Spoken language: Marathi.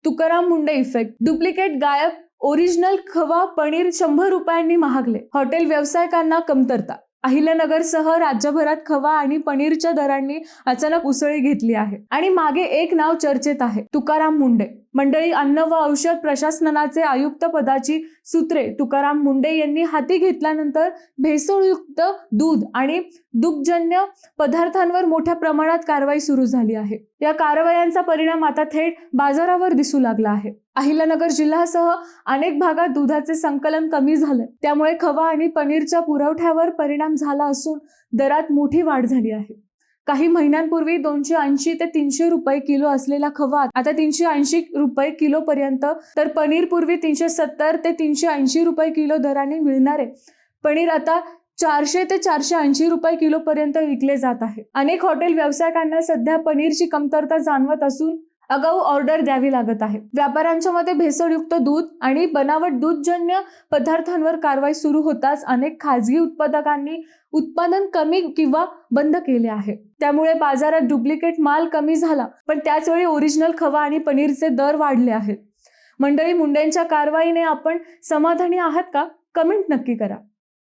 तुकाराम मुंडे इफेक्ट, डुप्लिकेट गायब, ओरिजिनल खवा पनीर 100 रुपयांनी महागले, हॉटेल व्यावसायिकांना कमतरता। अहिल्यानगरसह राज्यभरात खवा आणि पनीरच्या दरांनी अचानक उसळी घेतली आहे आणि मागे एक नाव चर्चेत आहे, तुकाराम मुंडे। मंडळी, अन्न व औषध प्रशासनाचे आयुक्त पदाची सूत्रे तुकाराम मुंडे यांनी हाती घेतल्यानंतर भेसळयुक्त दूध आणि दुग्धजन्य पदार्थांवर मोठ्या प्रमाणात कारवाई सुरू झाली आहे। या कारवायांचा परिणाम आता थेट बाजारावर दिसू लागला आहे। अहिल्यानगर जिल्ह्यासह अनेक भागात दुधाचे संकलन कमी झाले, त्यामुळे खवा आणि पनीरच्या पुरवठ्यावर परिणाम झाला असून दरात मोठी वाढ झाली आहे। काही महिन्यांपूर्वी 280 ते 300 रुपये किलो असलेला खवा आता 380 रुपये किलो पर्यंत, तर पनीर पूर्वी 370 ते 380 रुपये किलो दराने मिळणारे पनीर आता 400 ते 480 रुपये किलो पर्यंत विकले जात आहे। अनेक हॉटेल व्यावसायिकांना सध्या पनीरची कमतरता जाणवत असून आगाऊ ऑर्डर द्यावी लागत आहे। व्यापाऱ्यांच्या मते भेसळयुक्त दूध आणि बनावट दूधजन्य पदार्थांवर कारवाई सुरू होताच अनेक खाजगी उत्पादकांनी उत्पादन कमी किंवा बंद केले आहे। त्यामुळे बाजारात डुप्लिकेट माल कमी झाला, पण त्याचवेळी ओरिजिनल खवा आणि पनीरचे दर वाढले आहेत। मंडळी, मुंडेंच्या कारवाईने आपण समाधानी आहात का? कमेंट नक्की करा।